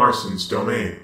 Marcin's Domain.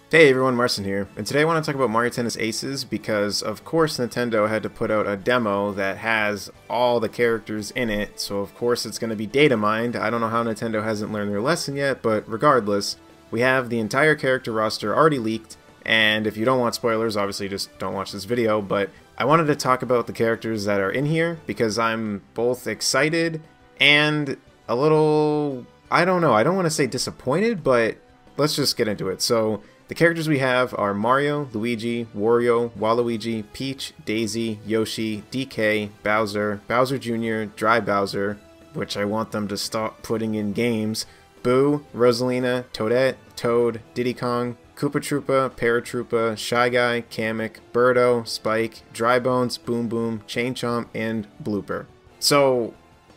Hey everyone, Marcin here, and today I want to talk about Mario Tennis Aces because of course Nintendo had to put out a demo that has all the characters in it, so of course it's going to be data mined. I don't know how Nintendo hasn't learned their lesson yet, but regardless, we have the entire character roster already leaked, and if you don't want spoilers, obviously just don't watch this video, but I wanted to talk about the characters that are in here because I'm both excited and a little, I don't know, I don't want to say disappointed, but let's just get into it. So the characters we have are Mario, Luigi, Wario, Waluigi, Peach, Daisy, Yoshi, DK, Bowser, Bowser Jr., Dry Bowser, which I want them to stop putting in games, Boo, Rosalina, Toadette, Toad, Diddy Kong, Koopa Troopa, Paratroopa, Shy Guy, Kamek, Birdo, Spike, Dry Bones, Boom Boom, Chain Chomp, and Blooper. So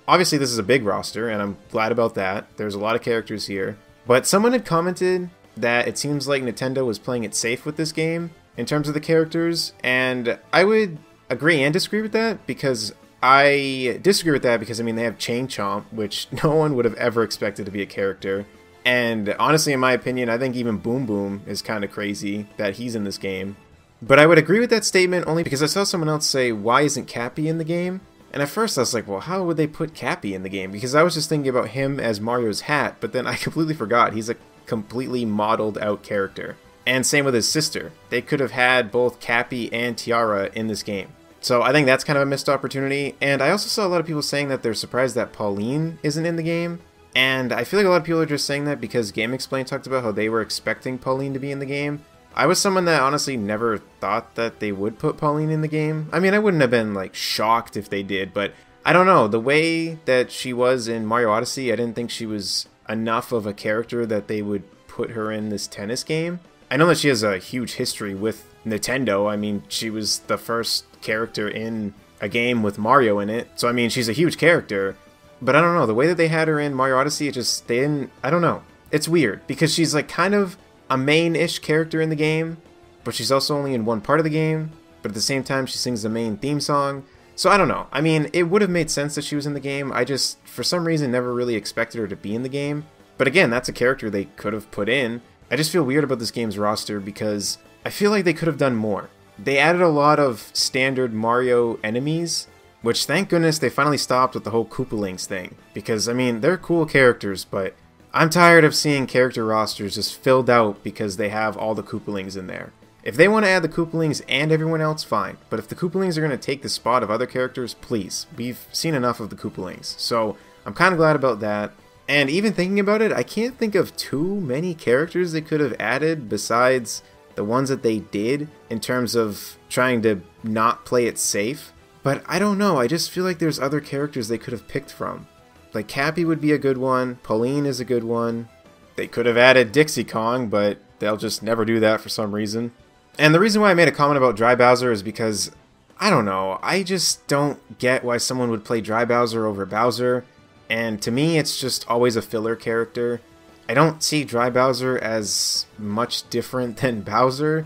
obviously this is a big roster, and I'm glad about that. There's a lot of characters here, but someone had commented that it seems like Nintendo was playing it safe with this game in terms of the characters, and I would agree and disagree with that because I mean they have Chain Chomp, which no one would have ever expected to be a character, and honestly in my opinion I think even Boom Boom is kind of crazy that he's in this game. But I would agree with that statement only because I saw someone else say, why isn't Cappy in the game? And at first I was like, well, how would they put Cappy in the game? Because I was just thinking about him as Mario's hat, but then I completely forgot he's a completely modeled out character. And same with his sister. They could have had both Cappy and Tiara in this game. So I think that's kind of a missed opportunity. And I also saw a lot of people saying that they're surprised that Pauline isn't in the game. And I feel like a lot of people are just saying that because GameXplain talked about how they were expecting Pauline to be in the game. I was someone that honestly never thought that they would put Pauline in the game. I mean, I wouldn't have been like shocked if they did, but I don't know. The way that she was in Mario Odyssey, I didn't think she was enough of a character that they would put her in this tennis game. I know that she has a huge history with Nintendo. I mean, she was the first character in a game with Mario in it. So I mean, she's a huge character. But I don't know, the way that they had her in Mario Odyssey, it just, they didn't, I don't know. It's weird because she's like kind of a main-ish character in the game, but she's also only in one part of the game, but at the same time she sings the main theme song. So I don't know. I mean, it would have made sense that she was in the game. I just, for some reason, never really expected her to be in the game. But again, that's a character they could have put in. I just feel weird about this game's roster because I feel like they could have done more. They added a lot of standard Mario enemies, which thank goodness they finally stopped with the whole Koopalings thing. Because, I mean, they're cool characters, but I'm tired of seeing character rosters just filled out because they have all the Koopalings in there. If they want to add the Koopalings and everyone else, fine. But if the Koopalings are going to take the spot of other characters, please. We've seen enough of the Koopalings. So I'm kind of glad about that. And even thinking about it, I can't think of too many characters they could have added besides the ones that they did in terms of trying to not play it safe. But I don't know, I just feel like there's other characters they could have picked from. Like Cappy would be a good one, Pauline is a good one. They could have added Dixie Kong, but they'll just never do that for some reason. And the reason why I made a comment about Dry Bowser is because, I don't know, I just don't get why someone would play Dry Bowser over Bowser. And to me, it's just always a filler character. I don't see Dry Bowser as much different than Bowser.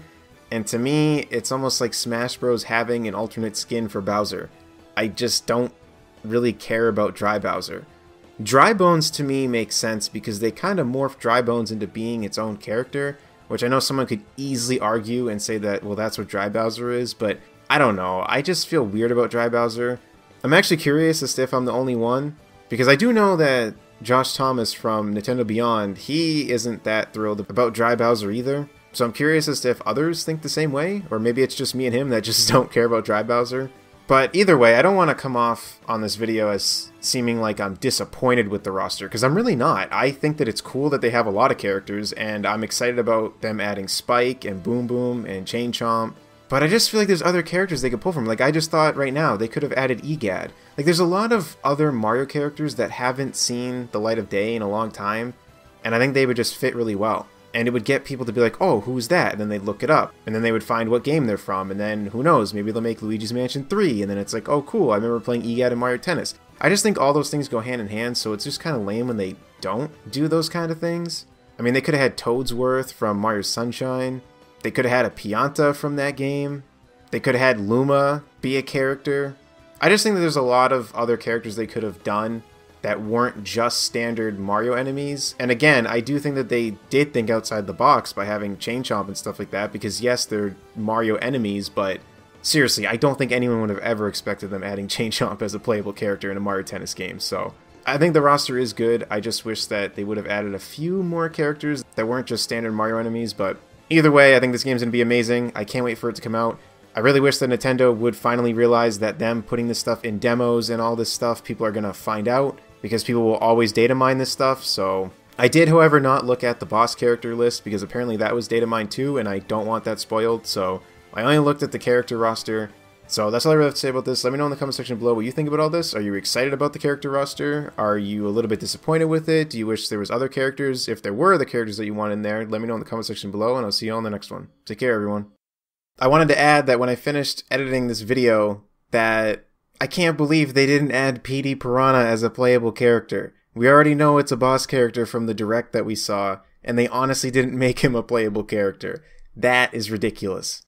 And to me, it's almost like Smash Bros. Having an alternate skin for Bowser. I just don't really care about Dry Bowser. Dry Bones to me makes sense because they kind of morphed Dry Bones into being its own character, which I know someone could easily argue and say that, well, that's what Dry Bowser is, but I don't know. I just feel weird about Dry Bowser. I'm actually curious as to if I'm the only one, because I do know that Josh Thomas from Nintendo Beyond, he isn't that thrilled about Dry Bowser either. So I'm curious as to if others think the same way, or maybe it's just me and him that just don't care about Dry Bowser. But either way, I don't want to come off on this video as seeming like I'm disappointed with the roster, because I'm really not. I think that it's cool that they have a lot of characters, and I'm excited about them adding Spike and Boom Boom and Chain Chomp. But I just feel like there's other characters they could pull from. Like, I just thought right now they could have added Egad. Like, there's a lot of other Mario characters that haven't seen the light of day in a long time, and I think they would just fit really well. And it would get people to be like, oh, who's that? And then they'd look it up. And then they would find what game they're from. And then, who knows, maybe they'll make Luigi's Mansion 3. And then it's like, oh, cool, I remember playing Egad in Mario Tennis. I just think all those things go hand in hand, so it's just kind of lame when they don't do those kind of things. I mean, they could have had Toadsworth from Mario Sunshine. They could have had a Pianta from that game. They could have had Luma be a character. I just think that there's a lot of other characters they could have done that weren't just standard Mario enemies. And again, I do think that they did think outside the box by having Chain Chomp and stuff like that, because yes, they're Mario enemies, but seriously, I don't think anyone would have ever expected them adding Chain Chomp as a playable character in a Mario Tennis game. So I think the roster is good. I just wish that they would have added a few more characters that weren't just standard Mario enemies, but either way, I think this game's going to be amazing. I can't wait for it to come out. I really wish that Nintendo would finally realize that them putting this stuff in demos and all this stuff, people are going to find out, because people will always data mine this stuff. So I did, however, not look at the boss character list, because apparently that was data mined too, and I don't want that spoiled. So I only looked at the character roster. So that's all I really have to say about this. Let me know in the comment section below what you think about all this. Are you excited about the character roster? Are you a little bit disappointed with it? Do you wish there was other characters? If there were other characters that you want in there, let me know in the comment section below, and I'll see you all in the next one. Take care, everyone. I wanted to add that when I finished editing this video, that I can't believe they didn't add Petey Piranha as a playable character. We already know it's a boss character from the direct that we saw, and they honestly didn't make him a playable character. That is ridiculous.